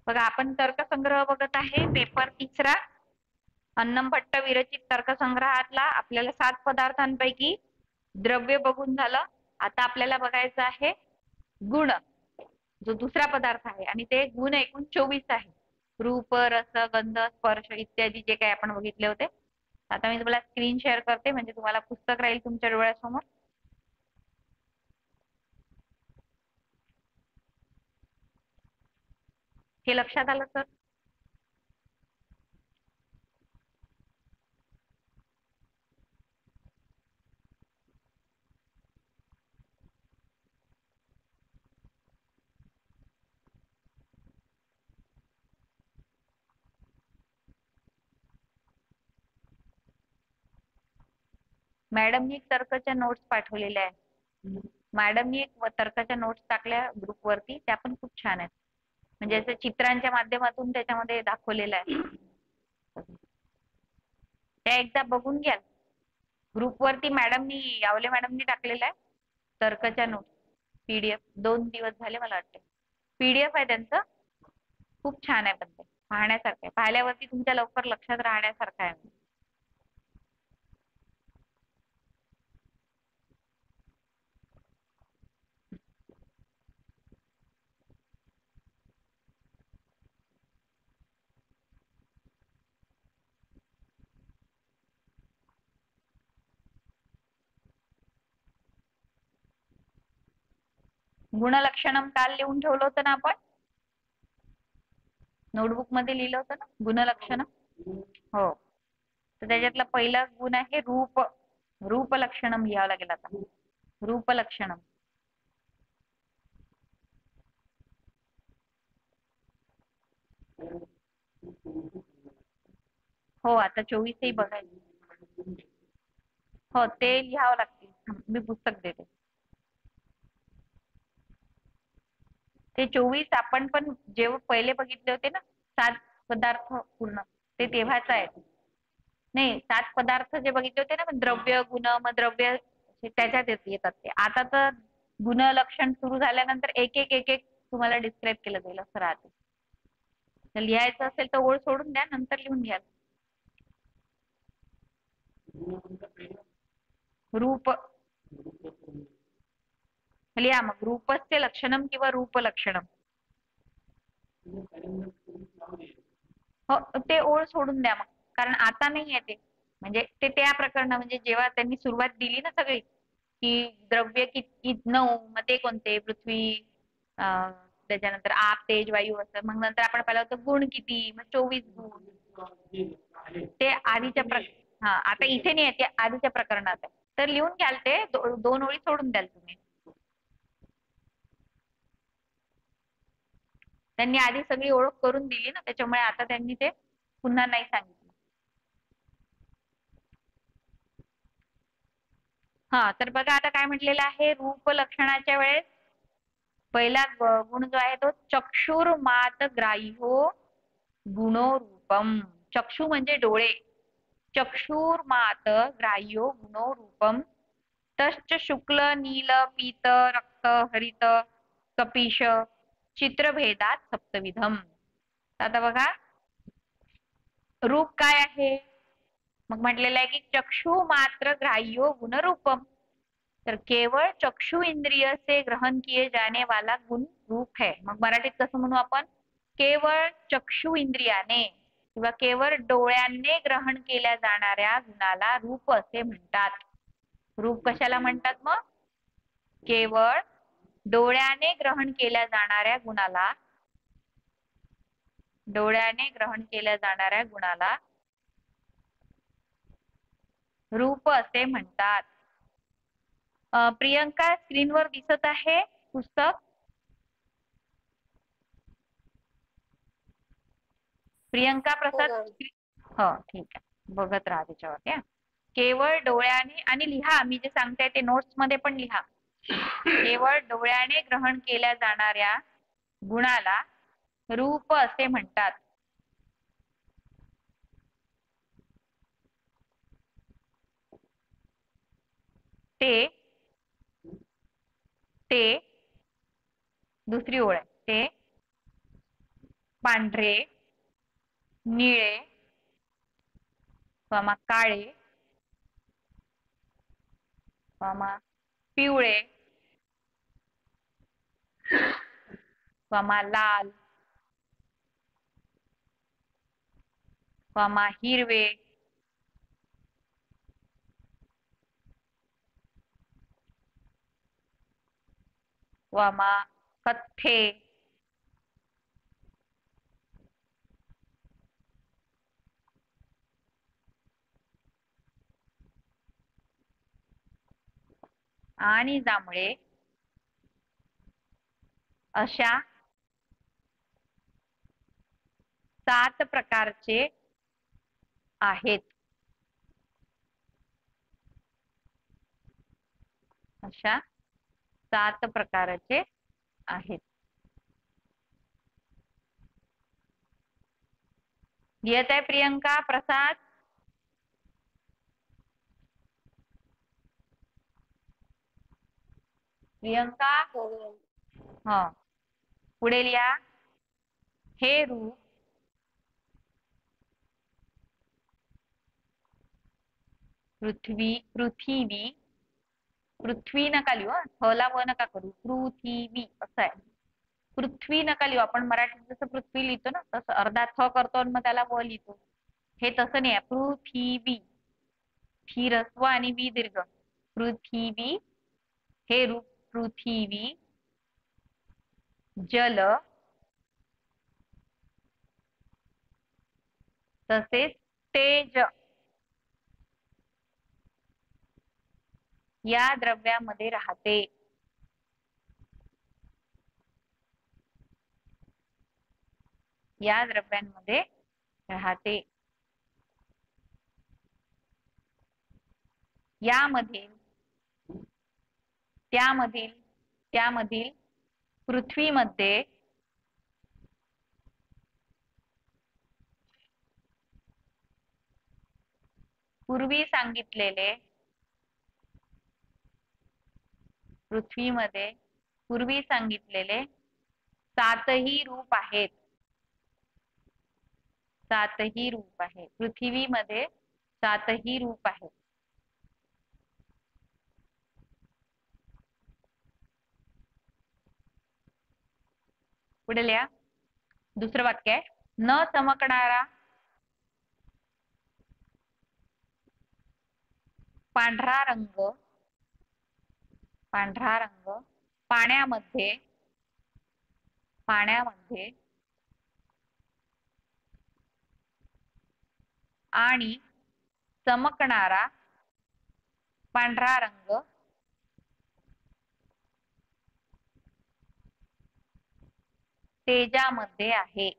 बघा आपण तर्कसंग्रह बघत आहे पेपर 3. अन्नमभट्ट विरचित तर्कसंग्रहातला आपल्याला 7 पदार्थांपैकी द्रव्य बघून झालं. आता आपल्याला बघायचं आहे गुण, जो दुसरा पदार्थ आहे आणि ते गुण एकूण 24 आहे. रूप, रस, गंध, स्पर्श इत्यादी जे काही आपण बघितले होते. आता मी तुम्हाला स्क्रीन शेअर करते म्हणजे तुम्हाला पुस्तक राहील तुमच्या डोळ्यासमोर. हे लक्षात आलं सर? मॅडमनी एक तर्काच्या नोट्स पाठवलेल्या आहेत. मॅडमनी एक तर्काच्या नोट्स टाकल्या ग्रुपवरती, त्या पण खूप छान आहेत. म्हणजे असं चित्रांच्या माध्यमातून त्याच्यामध्ये दाखवलेलं आहे. त्या एकदा बघून घ्या. ग्रुपवरती मॅडमनी, यावले मॅडमनी टाकलेलं आहे तर्काच्या नोट्स PDF. 2 दिवस झाले मला वाटते. PDF आहे त्यांचं, खूप छान आहे. पण ते पाहण्यासारखं आहे. पाहिल्यावरती तुमच्या लवकर लक्षात राहण्यासारखं आहे. गुणलक्षणम काल लिहून ठेवलं होतं ना आपण, नोटबुक मध्ये लिहिलं होतं ना गुणलक्षणम. हो, तर त्याच्यातला पहिला गुण आहे रूप. रूपलक्षणम लिहावं लागेल आता. रूपलक्षणम. हो, आता 24ही बघायचं. हो, ते लिहावं लागतील. मी पुस्तक देते. ते 24 आपण पण जेव्हा पहिले बघितले होते ना 7 पदार्थ पूर्ण, ते तेव्हाच आहे. नाही, 7 पदार्थ जे बघितले होते ना, पण द्रव्य, गुण, मग द्रव्य त्याच्यात येतात ते. आता तर गुणलक्षण सुरू झाल्यानंतर एक एक एक एक तुम्हाला डिस्क्राईब केलं जाईल असं राहते. तर लिहायचं असेल तर ओळ सोडून द्या, नंतर लिहून घ्या. रूप लिहा मग. रूपस्य लक्षणम किंवा रूपलक्षणम. हो, ते ओळ सोडून द्या मग, कारण आता नाही आहे ते. म्हणजे ते त्या प्रकरण, म्हणजे जेव्हा त्यांनी सुरुवात दिली ना सगळी, की द्रव्य किती 9, मग ते कोणते? पृथ्वी, त्याच्यानंतर आप, तेज, वायू असं. मग नंतर आपण पाहिलं होतं गुण किती, मग 24 गुण. ते आधीच्या हा, आता इथे नाही आहे, ते आधीच्या प्रकरणात आहे. तर लिहून घ्याल ते, 2 ओळी सोडून द्याल तुम्ही. त्यांनी आधी सगळी ओळख करून दिली ना, त्याच्यामुळे आता त्यांनी ते पुन्हा नाही सांगितलं. हा, तर बघा आता काय म्हटलेलं आहे. रूप लक्षणाच्या वेळेस पहिला गुण जो आहे तो चक्षुर्मात ग्राह्यो गुणो रूपम. चक्षु म्हणजे डोळे. चक्षुर्मात ग्राह्यो गुणो रूपम. तश्च शुक्ल, नील, पीत, रक्त, हरित, कपिश चित्रभेदात सप्तविधम. आता बघा रूप काय आहे. मग म्हटलेलं आहे की चक्षु मात्र ग्राह्यो गुणरूपम. तर केवळ चक्षु इंद्रिय से ग्रहण किए जाने वाला गुण रूप है. मग मराठीत कसं म्हणू आपण? केवळ चक्षु इंद्रियाने किंवा केवळ डोळ्यांनी ग्रहण केल्या जाणाऱ्या गुणाला रूप असे म्हणतात. रूप कशाला म्हणतात मग? केवळ डोळ्याने ग्रहण केल्या जाणाऱ्या गुणाला, डोळ्याने ग्रहण केल्या जाणाऱ्या गुणाला रूप असे म्हणतात. प्रियंका, स्क्रीनवर दिसत आहे पुस्तक? प्रियंका प्रसाद. हो, ठीक आहे, बघत राहा त्याच्यावर. केवळ डोळ्याने, आणि लिहा मी जे सांगते ते नोट्स मध्ये पण लिहा. केवळ डोळ्याने ग्रहण केल्या जाणाऱ्या गुणाला रूप असे म्हणतात. ते ते दुसरी ओळ आहे. ते पांढरे, निळे, काळे, पिवळे, लाल, हिरवे, कथ्थे, आणि जांभळे अशा 7 प्रकारचे आहेत. अशा 7 प्रकारचे आहेत. येत आहे प्रियंका, प्रसाद? प्रियंका, हा, पुढे लिहा. हे रूप पृथ्वी नका लिहू, थला व नका करू, पृथ्वी असं आहे. पृथ्वी नका लिहू, आपण मराठीत जसं पृथ्वी लिहितो ना तसं अर्धा थ करतो आणि मग त्याला व लिहितो. हे तसं नाही आहे. पृथ्वी, थी रस्व आणि वी दीर्घ. पृथ्वी, हे रूप पृथ्वी, जल, तसेच तेज या द्रव्यामध्ये राहते. या द्रव्यांमध्ये राहते. यामधील, त्यामधील पृथ्वीमध्ये पूर्वी सांगितलेले, पृथ्वीमध्ये पूर्वी सांगितलेले 7ही रूप आहेत. 7ही रूप आहे. पृथ्वीमध्ये 7ही रूप आहेत. पुढे लिहा. दुसरं वाक्य आहे, न चमकणारा पांढरा रंग पाण्यामध्ये आणि चमकणारा पांढरा रंग तेजामध्ये आहे.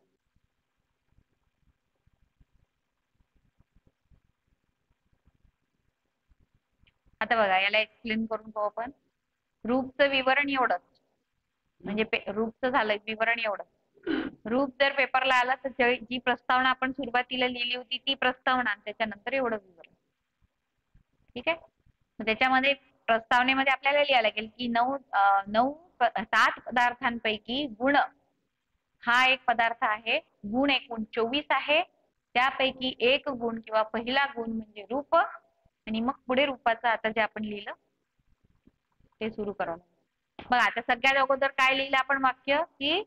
आता बघा, याला एक्सप्लेन करून पाहू आपण. रूपचं विवरण एवढंच, म्हणजे रूपचं झालं विवरण एवढं. रूप जर पेपरला आला तर जी प्रस्तावना आपण सुरुवातीला लिहिली होती ती प्रस्तावना, त्याच्यानंतर एवढं विवरण. ठीक आहे. त्याच्यामध्ये प्रस्तावनेमध्ये आपल्याला लिहायला लागेल की 7 पदार्थांपैकी गुण हा एक पदार्थ आहे. गुण एकूण 24 आहे. त्यापैकी एक गुण किंवा पहिला गुण म्हणजे रूप, आणि मग पुढे रूपाचं आता जे आपण लिहिलं ते सुरू करावं. बघा, आता सगळ्यात अगोदर काय लिहिलं आपण वाक्य, की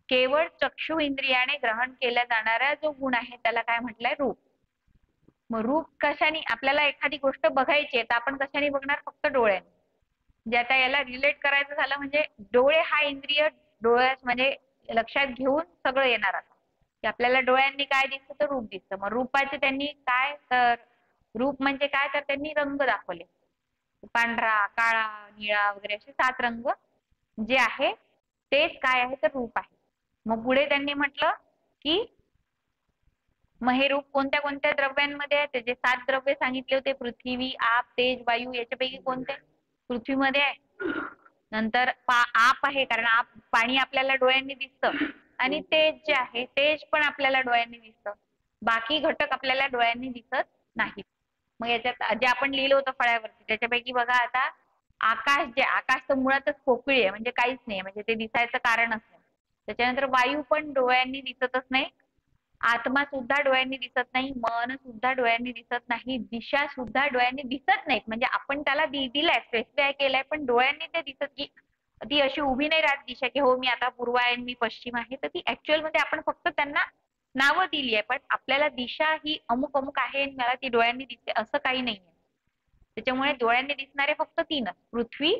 केवळ चक्षु इंद्रियाने ग्रहण केल्या जाणारा जो गुण आहे त्याला काय म्हटलंय, रूप. मग रूप कशाने, आपल्याला एखादी गोष्ट बघायची आहे तर आपण कशाने बघणार, फक्त डोळ्याने. म्हणजे आता याला रिलेट करायचं झालं म्हणजे डोळे हा इंद्रिय, डोळ्यात म्हणजे लक्षात घेऊन सगळं येणार आता, की आपल्याला डोळ्यांनी काय दिसतं, तर रूप दिसतं. मग रूपाचे त्यांनी काय, तर रूप म्हणजे काय, तर त्यांनी रंग दाखवले. पांढरा, काळा, निळा वगैरे असे 7 रंग जे आहे तेच काय आहे, तर रूप आहे. मग पुढे त्यांनी म्हटलं की मग हे रूप कोणत्या कोणत्या द्रव्यांमध्ये आहे, त्याचे 7 द्रव्य सांगितले होते. पृथ्वी, आप, तेज, वायू. याच्यापैकी कोणते, पृथ्वीमध्ये आहे. नंतर आप आहे, कारण पाणी आपल्याला डोळ्यांनी दिसतं. आणि तेज जे आहे, तेज पण आपल्याला डोळ्यांनी दिसतं. बाकी घटक आपल्याला डोळ्यांनी दिसत नाहीत. मग याच्यात जे आपण लिहिलं होतं फळ्यावरती त्याच्यापैकी बघा आता, आकाश तर मुळातच पोकळी आहे, म्हणजे काहीच नाही, म्हणजे ते दिसायचं कारणच नाही. त्याच्यानंतर वायू पण डोळ्यांनी दिसतच नाही, आत्मा सुद्धा डोळ्यांनी दिसत नाही, मन सुद्धा डोळ्यांनी दिसत नाही, दिशा सुद्धा डोळ्यांनी दिसत नाहीत. म्हणजे आपण त्याला दिलाय, स्पेसिफाय केलाय, पण डोळ्यांनी ते दिसत की ती अशी उभी नाही राहत दिशा की हो मी आता पूर्व आहे मी पश्चिम आहे. तर ती ऍक्च्युअल मध्ये आपण फक्त त्यांना नावं दिली आहे, पण आपल्याला दिशा ही अमुक अमुक आहे आणि मला ती डोळ्यांनी दिसते असं काही नाहीये. त्याच्यामुळे डोळ्यांनी दिसणारे फक्त तीनच, पृथ्वी,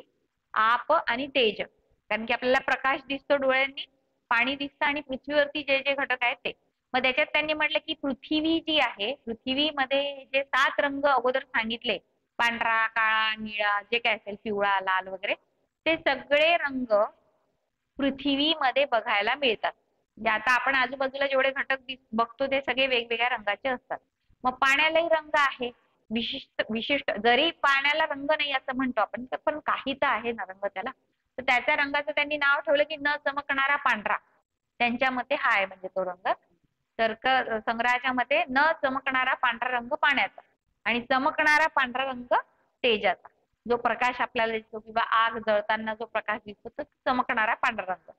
आप आणि तेज. कारण की आपल्याला प्रकाश दिसतो डोळ्यांनी, पाणी दिसतं आणि पृथ्वीवरती जे जे घटक आहेत ते. मग त्याच्यात त्यांनी म्हटलं की पृथ्वी जी आहे, पृथ्वीमध्ये जे 7 रंग अगोदर सांगितले, पांढरा, काळा, निळा, जे काय असेल, पिवळा, लाल वगैरे, ते सगळे रंग पृथ्वीमध्ये बघायला मिळतात. म्हणजे आता आपण आजूबाजूला जेवढे घटक बघतो ते सगळे वेगवेगळ्या रंगाचे असतात. मग पाण्यालाही रंग आहे, विशिष्ट विशिष्ट. जरी पाण्याला रंग नाही असं म्हणतो आपण, तर पण काही तर आहे ना रंग त्याला. तर त्याच्या रंगाचं त्यांनी नाव ठेवलं की न चमकणारा पांढरा. त्यांच्या मते हा आहे म्हणजे तो रंग. तर्क संग्रहाच्या मते न चमकणारा पांढरा रंग पाण्याचा आणि चमकणारा पांढरा रंग तेजाचा. जो प्रकाश आपल्याला दिसतो किंवा आग जळताना जो प्रकाश दिसतो तो चमकणारा पांढरा रंग.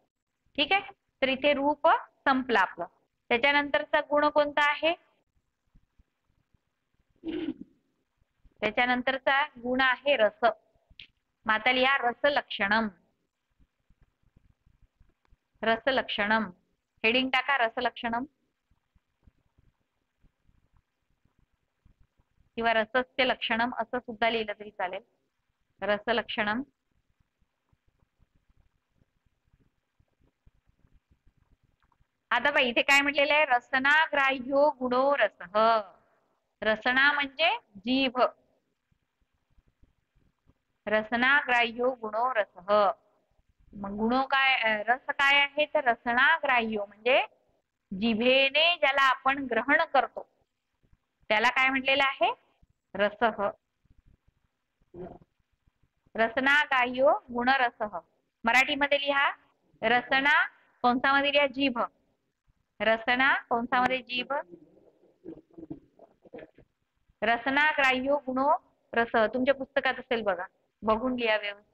ठीक आहे. तर इथे रूप संपलं आपलं. त्याच्यानंतरचा गुण कोणता आहे? त्याच्यानंतरचा गुण आहे रस. माता लिहा रसलक्षणम. रसलक्षणम हेडिंग टाका, रसलक्षणम किंवा रसस्य लक्षणम असं सुद्धा लिहिलं तरी चालेल. रसलक्षणम. आता बाई इथे काय म्हटलेलं आहे? रसनाग्राह्यो गुणो रसः. रसना म्हणजे जीभ. रसनाग्राह्यो गुणो रसः. मग गुणो काय, रस काय आहे? तर रसनाग्राह्यो म्हणजे जिभेने ज्याला आपण ग्रहण करतो त्याला काय म्हटलेलं आहे? रसः. रसनाग्राह्यो गुणरसः. मराठीमध्ये लिहा रसना कंसामध्ये लिहा जीभ. रसना कंसामध्ये जीभ. रसनाग्राह्यो गुणो रसः. तुमच्या पुस्तकात असेल बघा, बघून लिहा व्यवस्थित.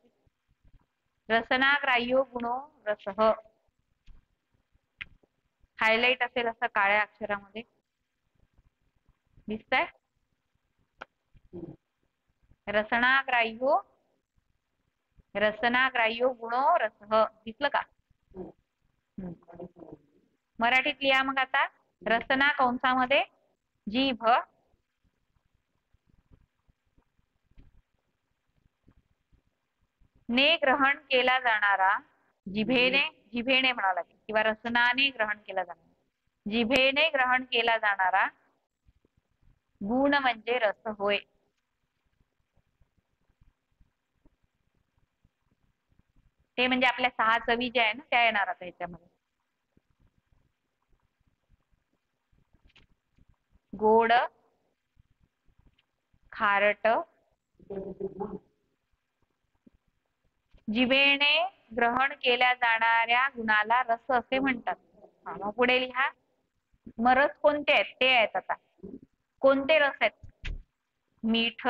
रसनाग्राह्यो गुणो रसः. हायलाइट असेल असं काळ्या अक्षरामध्ये दिसतंय. रसनाग्राह्यो गुणो रसः. दिसलं का? मराठीत लिहा मग आता. रसना कंसामध्ये जीभ. ने ग्रहण केला जाणारा, जिभेने म्हणावं लागेल किंवा रसनाने ग्रहण केला जाणारा, जिभेने ग्रहण केला जाणारा गुण म्हणजे रस होय. ते म्हणजे आपल्या 6 चवी ज्या आहे ना त्या येणार आता याच्यामध्ये. गोड, खारट, जिभेने ग्रहण केल्या जाणाऱ्या गुणाला रस असे म्हणतात. मग पुढे लिहा. मग रस कोणते आहेत ते आहेत आता. कोणते रस आहेत? मीठ,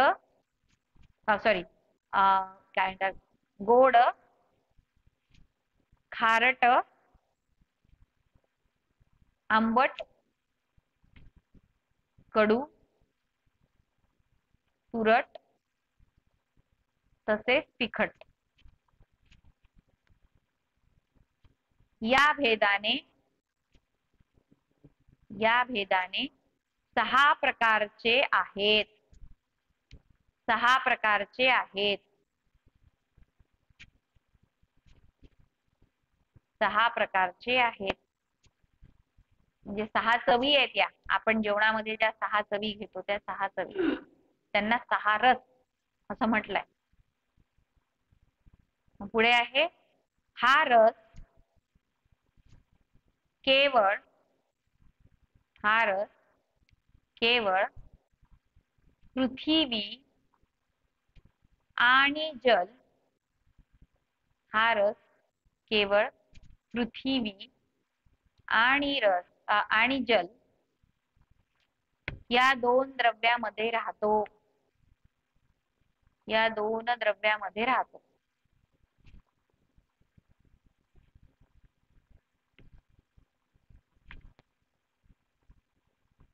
सॉरी काय म्हणतात, गोड, खारट, आंबट, कडू, तुरट तसेच तिखट. या भेदाने 6 प्रकारचे आहेत. 6 प्रकारचे आहेत. 6 प्रकारचे आहेत. म्हणजे 6 चवी आहेत या. आपण जेवणामध्ये ज्या 6 चवी घेतो त्या 6 चवी, त्यांना 6 रस असं म्हटलंय. पुढे आहे हा रस केवळ पृथ्वी आणि जल. हा रस केवळ पृथ्वी आणि जल या 2 द्रव्यामध्ये राहतो. या 2 द्रव्यामध्ये राहतो.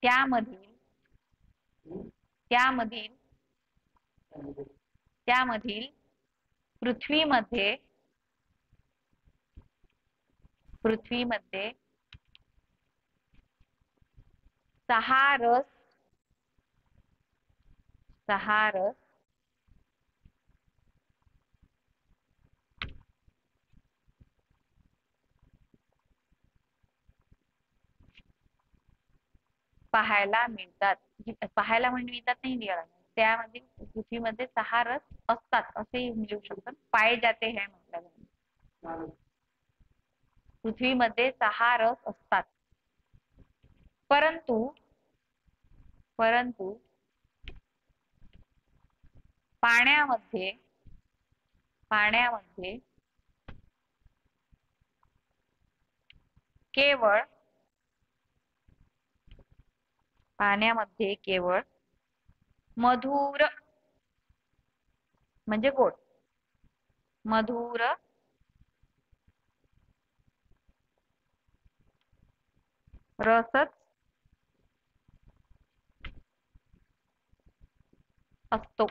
त्यामधील त्यामधील त्यामधील पृथ्वीमध्ये पृथ्वीमध्ये 6 रस पाहायला मिळतात. पाहायला मिळतात नाही लिहायला, त्यामध्ये पृथ्वीमध्ये 6 रस असतात असे लिहू शकतात. पाए जाते है म्हटलं जाईल. पृथ्वीमध्ये 6 रस असतात, परंतु पाण्यामध्ये केवळ मधुर म्हणजे गोड मधुर रसच असतो.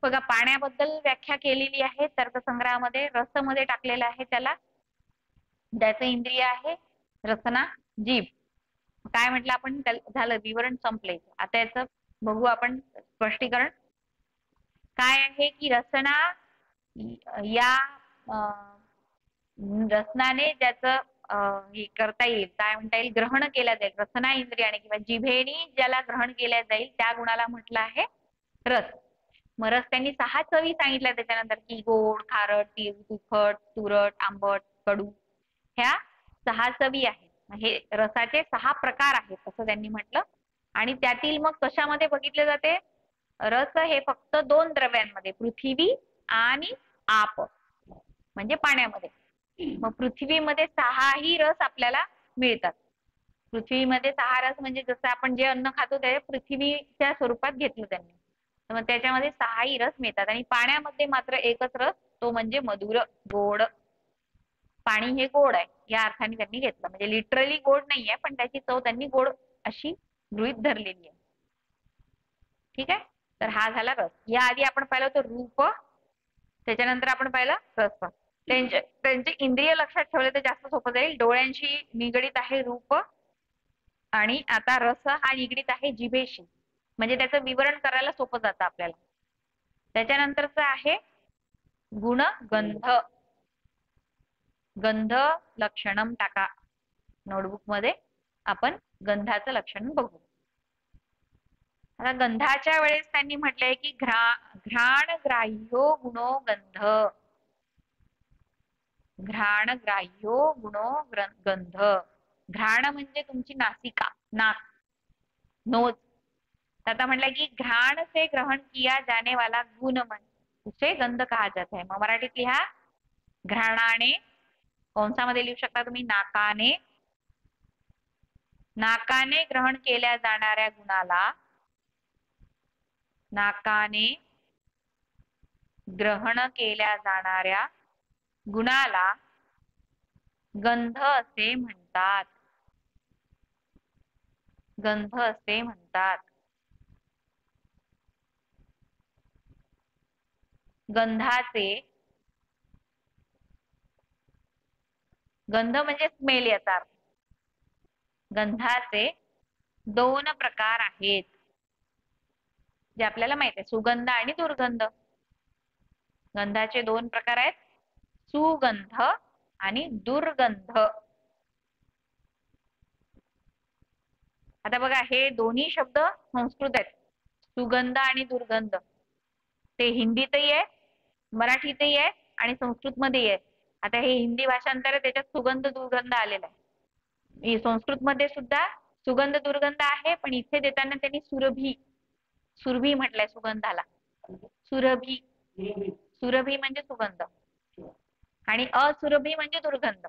बघा, पाण्याबद्दल व्याख्या केलेली आहे तर्कसंग्रहामध्ये. रसमध्ये टाकलेलं आहे त्याला. त्याचं इंद्रिय आहे रसना, जीभ. काय म्हटलं आपण, झालं विवरण संपले. आता याचं बघू आपण स्पष्टीकरण. काय आहे की रसना या रसनाने ज्याचं हे करता येईल, काय म्हणता येईल, ग्रहण केल्या जाईल रसना इंद्रियाने किंवा जिभेने ज्याला ग्रहण केल्या जाईल त्या गुणाला म्हटलं आहे रस. मग रस त्यांनी 6 चवी सांगितल्या त्याच्यानंतर, की गोड, खारट, तिखट, तुरट, आंबट, कडू, ह्या 6 चवी आहेत. हे रसाचे 6 प्रकार आहेत असं त्यांनी म्हटलं. आणि त्यातील मग कशामध्ये बघितले जाते, रस हे फक्त 2 द्रव्यांमध्ये, पृथ्वी आणि आप म्हणजे पाण्यामध्ये. मग पृथ्वीमध्ये 6ही रस आपल्याला मिळतात. पृथ्वीमध्ये 6 रस म्हणजे जसं आपण जे अन्न खातो ते पृथ्वीच्या स्वरूपात घेतलं त्यांनी, तर मग त्याच्यामध्ये 6ही रस मिळतात. आणि पाण्यामध्ये मात्र एकच रस, तो म्हणजे मधुर, गोड. पाणी हे गोड आहे या अर्थाने त्यांनी घेतलं, म्हणजे लिटरली गोड नाहीये, पण त्याची चव त्यांनी गोड अशी गृहीत धरलेली आहे. ठीक आहे, तर हा झाला रस. या आधी आपण पाहिलं होतं रूप, त्याच्यानंतर आपण पाहिलं रस. त्यांचे इंद्रिय लक्षात ठेवले तर जास्त सोपं जाईल. डोळ्यांशी निगडीत आहे रूप, आणि आता रस हा निगडीत आहे जिभेशी, म्हणजे त्याचं विवरण करायला सोपं जातं आपल्याला. त्याच्यानंतरच आहे गुण गंध. गंध लक्षणम टाका नोटबुक मध्ये, आपण गंधाचं लक्षण बघू. आता गंधाच्या वेळेस त्यांनी म्हटलंय की घ्राण ग्राह्यो गुणो गंध. घ्राण ग्राह्यो गुणो गंध. घ्राण म्हणजे तुमची नासिका, नाक, नोज. आता म्हटलं की घ्राण से ग्रहण किया जाने वाला गुण उसे गंध कहा जाता है. मग मराठीत लिहा, घ्राणाने, कंसामध्ये लिहू शकता तुम्ही, नाकाने ग्रहण केल्या जाणाऱ्या गुणाला, नाकाने ग्रहण केल्या जाणाऱ्या गुणाला गंध असे म्हणतात. गंध असे म्हणतात. गंधाचे, गंध म्हणजे स्मेल याचा अर्थ. गंधाचे 2 प्रकार आहेत जे आपल्याला माहित आहे, सुगंध आणि दुर्गंध. गंधाचे 2 प्रकार आहेत, सुगंध आणि दुर्गंध. आता बघा, हे दोन्ही शब्द संस्कृत आहेत, सुगंध आणि दुर्गंध. ते हिंदीतही आहे, मराठीतही आहे आणि संस्कृतमध्येही आहे. आता हे हिंदी भाषांतर आहे, त्याच्यात सुगंध दुर्गंध आलेला आहे. संस्कृत मध्ये सुद्धा सुगंध दुर्गंध आहे, पण इथे देताना त्यांनी सुरभी म्हटलंय सुगंधाला. सुरभी, सुरभी म्हणजे सुगंध आणि असुरभी म्हणजे दुर्गंध.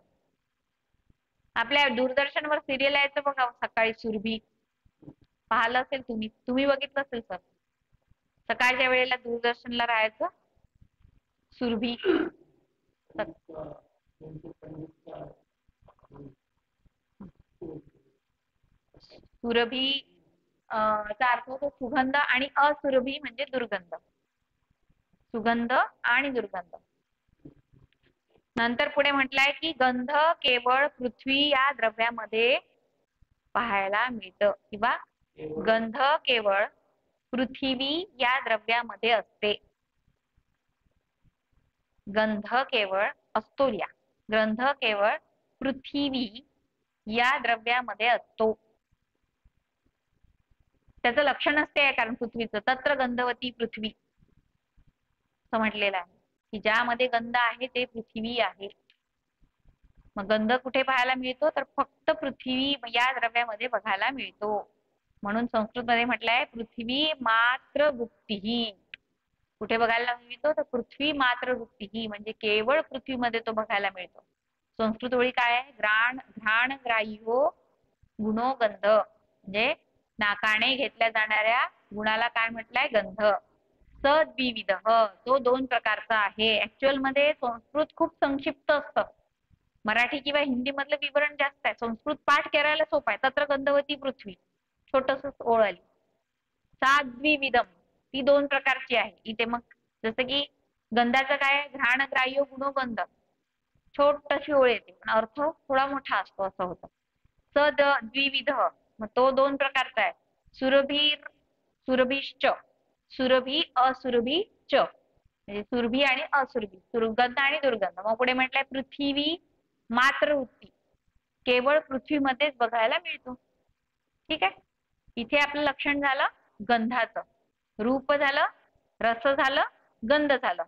आपल्या दूरदर्शनवर सिरियल यायचं बघा सकाळी, सुरभी. पाहिलं असेल तुम्ही बघितलं असेल सर, सकाळच्या वेळेला दूरदर्शनला राहायचं सुरभी सुरभी चा अर्थ होतो सुगंध आणि असुरभी म्हणजे दुर्गंध. सुगंध आणि दुर्गंध. नंतर पुढे म्हटलंय की गंध केवळ पृथ्वी या द्रव्यामध्ये पाहायला मिळतं किंवा गंध केवळ पृथ्वी या द्रव्यामध्ये असते. गंध केवळ असतो या गंध केवळ पृथ्वी या द्रव्यामध्ये असतो. त्याचं लक्षण असते कारण पृथ्वीचं तत्र गंधवती पृथ्वी असं म्हटलेलं आहे की ज्यामध्ये गंध आहे ते पृथ्वी आहे. मग गंध कुठे पाहायला मिळतो तर फक्त पृथ्वी या द्रव्यामध्ये बघायला मिळतो. म्हणून संस्कृत मध्ये म्हटलंय पृथ्वी मात्र वृत्ती. कुठे बघायला मिळतो तर पृथ्वी मात्र वृत्ती म्हणजे केवळ पृथ्वीमध्ये तो बघायला मिळतो. संस्कृत ओळी काय आहे घ्राण घ्राण ग्राह्यो गुणो गंध म्हणजे नाकाने घेतल्या जाणाऱ्या गुणाला काय म्हटलंय गंध. सद्विविध तो दोन प्रकारचा आहे. ऍक्च्युअल मध्ये संस्कृत खूप संक्षिप्त असतं. मराठी किंवा हिंदी मधलं विवरण जास्त आहे. संस्कृत पाठ करायला सोपं आहे. तत्र गंधवती पृथ्वी छोटस ओळ आली. साद्विविधम ती दोन प्रकारची आहे. इथे मग जसं की गंधाचं काय घ्राण ग्राह्य गुणोगंध छोटशी ओळ येते पण अर्थ थोडा मोठा असतो असं होतं. सद द्विविध मग तो दोन प्रकारचा आहे. सुरभीर सुरभीश्च सुरभी असुरभी च म्हणजे सुरभी आणि असुरभी सुगंध आणि दुर्गंध. मग पुढे म्हटलंय पृथ्वी मात्र वृत्ती केवळ पृथ्वीमध्येच बघायला मिळतो. ठीक आहे. इथे आपलं लक्षण झालं गंधाचं. रूप झालं रस झालं गंध झालं.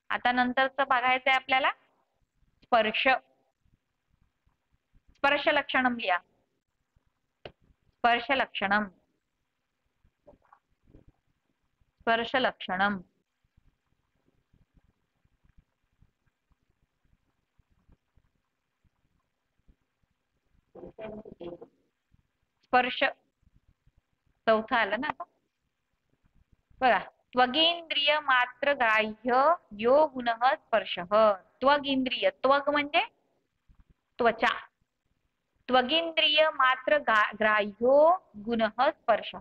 आता नंतरचं बघायचंय आपल्याला स्पर्श. स्पर्श लक्षणम लिहा. स्पर्श लक्षणम स्पर्श लक्षणम स्पर्श चौथा आलं ना आता बघा. त्वगेंद्रिय मात्र ग्राह्य यो गुण स्पर्श. त्वगेंद्रिय त्वग म्हणजे त्वचा. त्वगेंद्रिय मात्र ग्राह्यो गुण स्पर्श.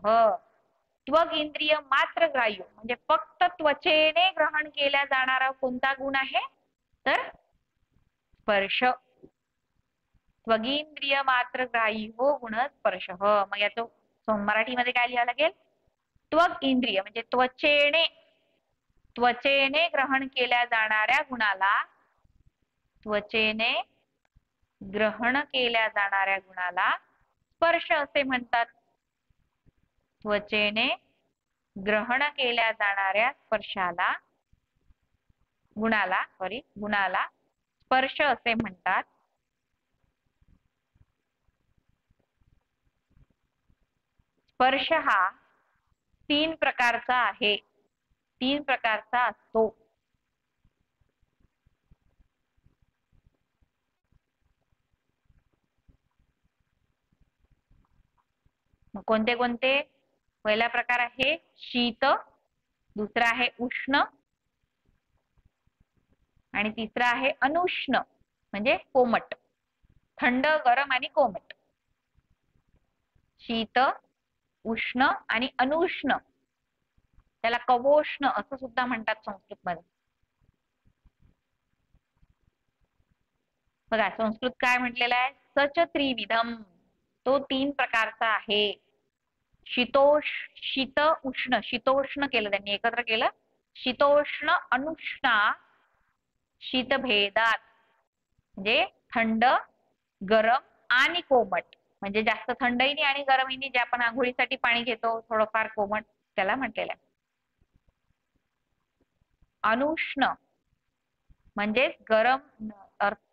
त्वगेंद्रिय मात्र ग्राह्य म्हणजे फक्त त्वचेने ग्रहण केला जाणारा कोणता गुण आहे तर स्पर्श. त्वगेंद्रिय मात्र ग्राह्यो गुण स्पर्श. मग याचं मराठीमध्ये काय लिहावं लागेल त्वग इंद्रिय म्हणजे त्वचेने ग्रहण केल्या जाणाऱ्या गुणाला त्वचेने ग्रहण केल्या जाणाऱ्या गुणाला स्पर्श असे म्हणतात. त्वचेने ग्रहण केल्या जाणाऱ्या स्पर्शाला गुणाला स्पर्श असे म्हणतात. स्पर्श हा तीन प्रकारचा आहे. तीन प्रकारचा असतो. कोणते कोणते पहिला प्रकार आहे शीत, दुसरा आहे उष्ण आणि तिसरा आहे अनुष्ण म्हणजे कोमट. थंड गरम आणि कोमट. शीत उष्ण आणि अनुष्ण त्याला कवोष्ण असं सुद्धा म्हणतात संस्कृत मध्ये. बघा संस्कृत काय म्हटलेलं आहे सच त्रिविधम तो तीन प्रकारचा आहे. शीत उष्ण शीतोष्ण केलं त्यांनी एकत्र केलं. शीतोष्ण अनुष्णा शीतभेदात म्हणजे थंड गरम आणि कोमट म्हणजे जास्त थंडही नाही आणि गरमही नाही. जे आपण आंघोळीसाठी पाणी घेतो थोडंफार कोमट त्याला म्हटलेलं आहे. अनुष्ण म्हणजेच गरम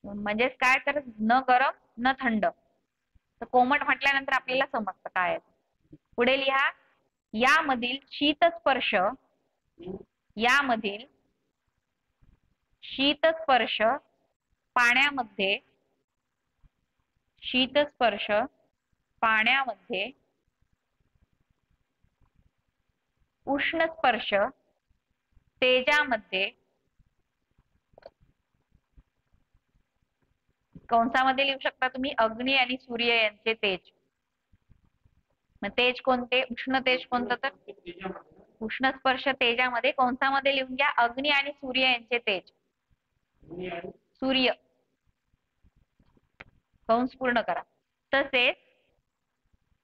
म्हणजेच काय तर न गरम न थंड. तर कोमट म्हटल्यानंतर आपल्याला समजतं काय आहे. पुढे लिहा यामधील शीतस्पर्श पाण्यामध्ये उष्णस्पर्श तेजामध्ये कंसामध्ये लिहू शकता तुम्ही अग्नी आणि सूर्य यांचे तेज. मग तेज कोणते? उष्ण तेज कोणतं? तर उष्ण स्पर्श तेजामध्ये कंसामध्ये लिहून घ्या अग्नी आणि सूर्य यांचे तेज. सूर्य कंस पूर्ण करा. तसेच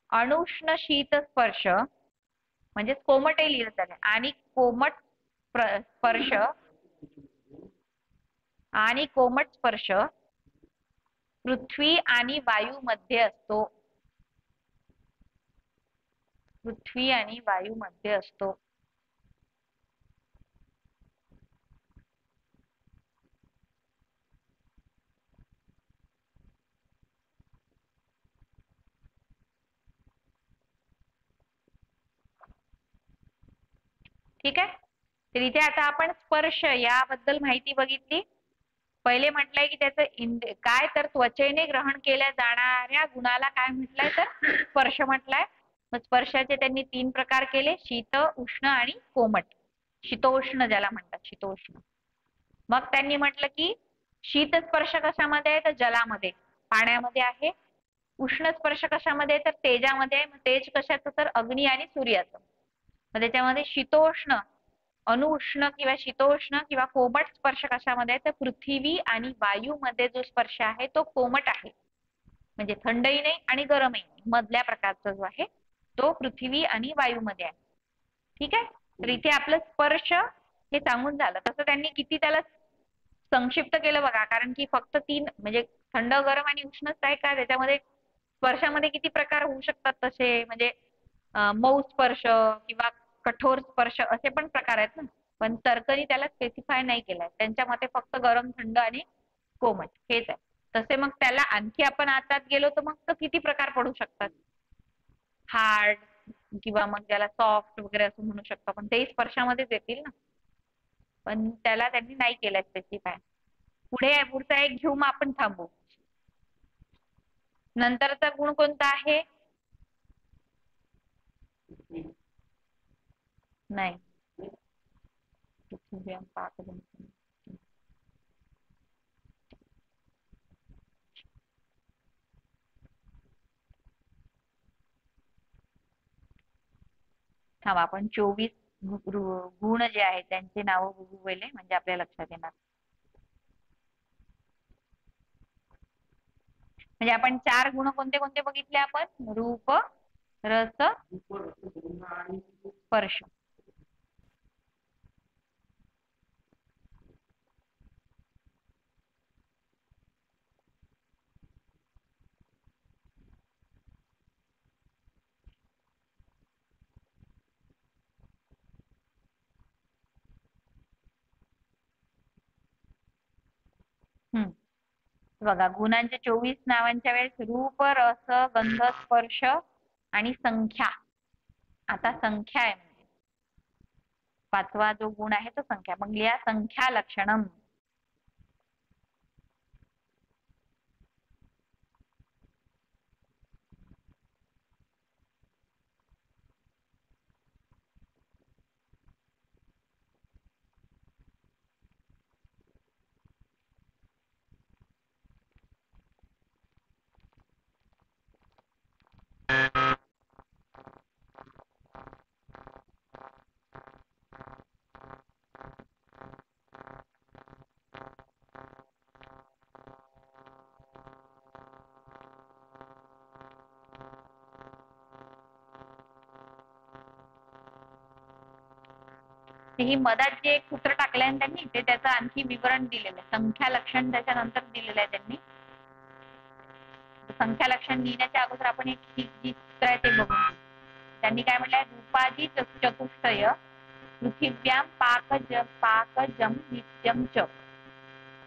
अणुष्ण शीत स्पर्श म्हणजे कोमटही लिहिलं जाते आणि कोमट स्पर्श पृथ्वी आणि वायू मध्ये असतो. पृथ्वी आणि वायू मध्ये असतो. ठीक आहे. तर इथे आता आपण स्पर्श याबद्दल माहिती बघितली. पहिले म्हटलंय की त्याचं काय तर त्वचेने ग्रहण केल्या जाणाऱ्या गुणाला काय म्हटलंय तर स्पर्श म्हटलंय. मग स्पर्शाचे त्यांनी 3 प्रकार केले, शीत, उष्ण आणि कोमट. शीतोष्ण ज्याला म्हणतात, शीतोष्ण. मग त्यांनी म्हटलं की शीत स्पर्श कशामध्ये आहे तर जलामध्ये, पाण्यामध्ये आहे. उष्ण स्पर्श कशामध्ये तर तेजामध्ये आहे. मग तेज कशाचं तर अग्नी आणि सूर्याचं. मग त्याच्यामध्ये शीतोष्ण, अणुउष्ण किंवा शीतोष्ण किंवा कोमट स्पर्श कशामध्ये आहे तर पृथ्वी आणि वायू मध्ये जो स्पर्श आहे तो कोमट आहे. म्हणजे थंडही नाही आणि गरमही नाही, मधल्या प्रकारचा जो आहे तो पृथ्वी आणि वायूमध्ये आहे. ठीक आहे. तर इथे आपलं स्पर्श हे सांगून झालं. तसं त्यांनी किती त्याला संक्षिप्त केलं बघा, कारण की फक्त 3 म्हणजे थंड, गरम आणि उष्णच आहे का, त्याच्यामध्ये स्पर्शामध्ये किती प्रकार होऊ शकतात तसे, म्हणजे मऊ स्पर्श किंवा कठोर स्पर्श असे पण प्रकार आहेत ना. पण तर्कनी त्याला स्पेसिफाय नाही केलंय. त्यांच्या मते फक्त गरम, थंड आणि कोमट हेच आहे. तसे मग त्याला आणखी आपण आतात गेलो तर मग किती प्रकार पडू शकतात. हार्ड किंवा मग त्याला सॉफ्ट वगैरे असं म्हणू शकतो आपण, तेही स्पर्शामध्येच येतील ना. पण त्याला त्यांनी नाही केलंय स्पेसिफाय. पुढचा एक घेऊ मग आपण थांबू. नंतरचा गुण कोणता आहे? नाही. थांबा, आपण 24 गुण जे आहेत त्यांचे नाव बघू पहिले, म्हणजे आपल्या लक्षात येणार. म्हणजे आपण 4 गुण कोणते कोणते बघितले आपण? रूप, रस, स्पर्श. बघा, गुणांच्या 24 नावांच्या वेळेस रूप, रस, गंध, स्पर्श आणि संख्या. आता संख्या आहे म्हणजे 5वा जो गुण आहे तो संख्या. मग लिहा संख्या लक्षणम. ही मधात जे एक सूत्र टाकलंय ना त्यांनी, ते त्याचं आणखी विवरण दिलेलं आहे. संख्या लक्षण त्याच्यानंतर दिलेलं आहे त्यांनी. संख्या लक्षण लिहिण्याच्या अगोदर आपण एक जी सूत्र आहे ते बघून घेऊ. त्यांनी काय म्हटलंय? रूपादी चतुष्टय पृथिव्याम पाकजम नित्यम च.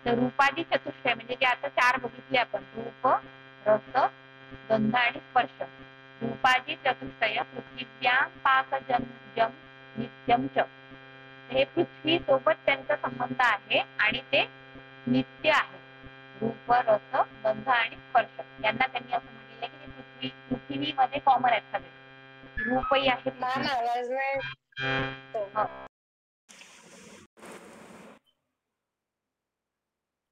तर रूपादी चतुष्टय म्हणजे जे आता 4 बघितले आपण, रूप, रस, गंध आणि स्पर्श. रूपादी चतुष्टय पृथिव्याम पाकजम नित्यम च. हे पृथ्वी सोबत त्यांचा संबंध आहे आणि ते नित्य आहे. रूप, रस, गंध आणि स्पर्श यांना त्यांनी असं म्हटलेलं की पृथ्वीमध्ये कॉमन आहेत सगळे. रूपही आहे.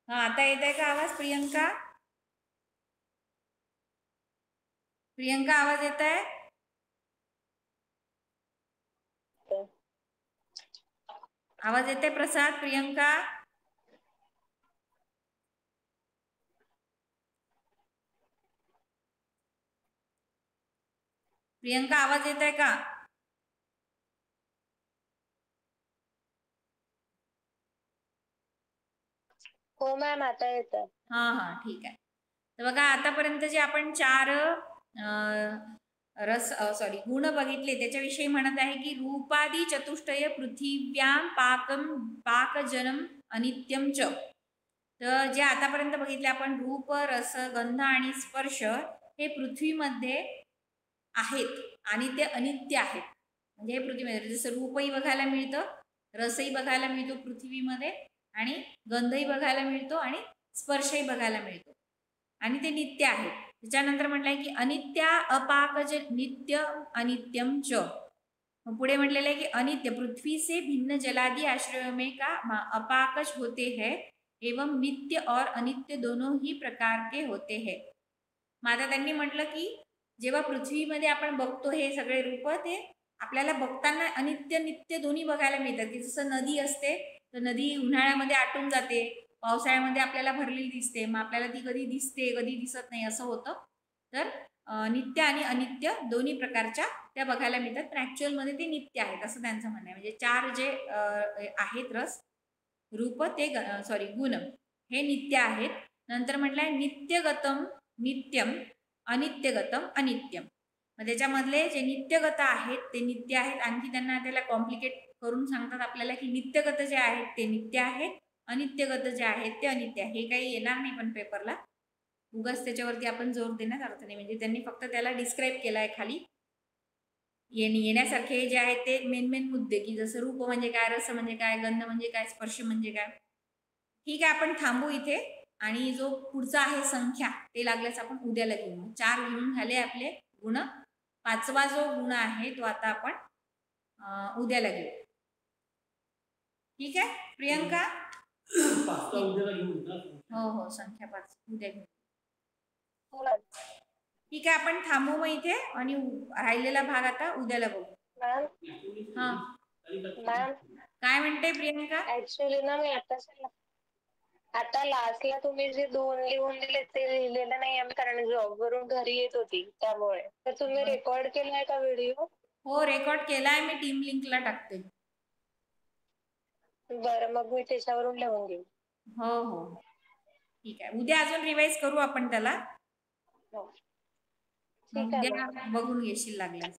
आता येत आहे का आवाज प्रियंका? प्रियंका आवाज येत आहे? आवाज येते प्रसाद? प्रियंका प्रियंका आवाज येत आहे का? हो मॅम आता येतं. हा ठीक आहे. तर बघा आतापर्यंत जे आपण 4 गुण बघितले त्याच्याविषयी म्हणत आहे की रूपादी चतुष्टय पृथिव्याम पाकजनम अनित्यम च. तर जे आतापर्यंत बघितले आपण रूप, रस, गंध आणि स्पर्श हे पृथ्वीमध्ये आहेत आणि ते अनित्य आहेत. म्हणजे हे पृथ्वीमध्ये जसं रूपही बघायला मिळतं, रसही बघायला मिळतो पृथ्वीमध्ये आणि गंधही बघायला मिळतो आणि स्पर्शही बघायला मिळतो आणि ते नित्य आहे. त्याच्यानंतर म्हटलंय की अनित्या अपाकज नित्य अनित्यम च. पुढे म्हटलेलं आहे की अनित्य पृथ्वी से भिन्न जलादि आश्रयों में का अपाकज होते हैं एवं नित्य और अनित्य दोनों ही प्रकार के होते हैं. मग आता त्यांनी म्हटलं की जेव्हा पृथ्वीमध्ये आपण बघतो हे सगळे रूप ते आपल्याला बघताना अनित्य नित्य दोन्ही बघायला मिळतात. की जसं नदी असते तर नदी उन्हाळ्यामध्ये आटून जाते, पावसाळ्यामध्ये आपल्याला भरलेली दिसते, मग आपल्याला ती कधी दिसते कधी दिसत नाही असं होतं. तर नित्य आणि अनित्य दोन्ही प्रकारच्या त्या बघायला मिळतात, पण ऍक्च्युअलमध्ये ते नित्य आहेत असं त्यांचं म्हणणं आहे. म्हणजे 4 जे आहेत रस, रूप ते गुण हे नित्य आहेत. नंतर म्हटलंय नित्यगतम नित्यम अनित्यगतम अनित्यम. मग त्याच्यामधले जे नित्यगत आहेत ते नित्य आहेत. आणखी त्यांना त्याला कॉम्प्लिकेट करून सांगतात आपल्याला की नित्यगत जे आहेत ते नित्य आहेत, अनित्यगत जे आहेत ते अनित्य आहे. हे काही येणार नाही पण पेपरला, उगाच त्याच्यावरती आपण जोर देण्यात अर्थ नाही. म्हणजे त्यांनी फक्त त्याला डिस्क्राईब केलं आहे खाली. येण्यासारखे जे आहेत ते मेन मुद्दे की जसं रूप म्हणजे काय, रस म्हणजे काय, गंध म्हणजे काय, स्पर्श म्हणजे काय. ठीक आहे, आपण थांबू इथे आणि जो पुढचा आहे संख्या ते लागल्यास आपण उद्याला घेऊ. 4 घेऊन झाले आपले गुण. 5वा जो गुण आहे तो आता आपण उद्याला घेऊ. ठीक आहे प्रियंका? हो संख्या 5 उद्या घेऊ. ठीक आहे, आपण थांबू मग इथे आणि राहिलेला भाग आता उद्याला बघू. मॅम मॅम काय म्हणते प्रियंका? ऍक्च्युली ना मी आता लास्टला तुम्ही जे 2 लिहून दिले ते लिहिलेलं नाही आम्ही, कारण जॉब वरून घरी येत होती त्यामुळे. तर तुम्ही रेकॉर्ड केलाय का व्हिडिओ? हो रेकॉर्ड केलाय मी, टीम लिंकला टाकते. बरं मग मी त्याच्यावरून लिहून घेईन. हो ठीक आहे, उद्या अजून रिवाइज करू आपण त्याला. हो मग ठीक आहे उद्या बघून घेशील लागल्यास.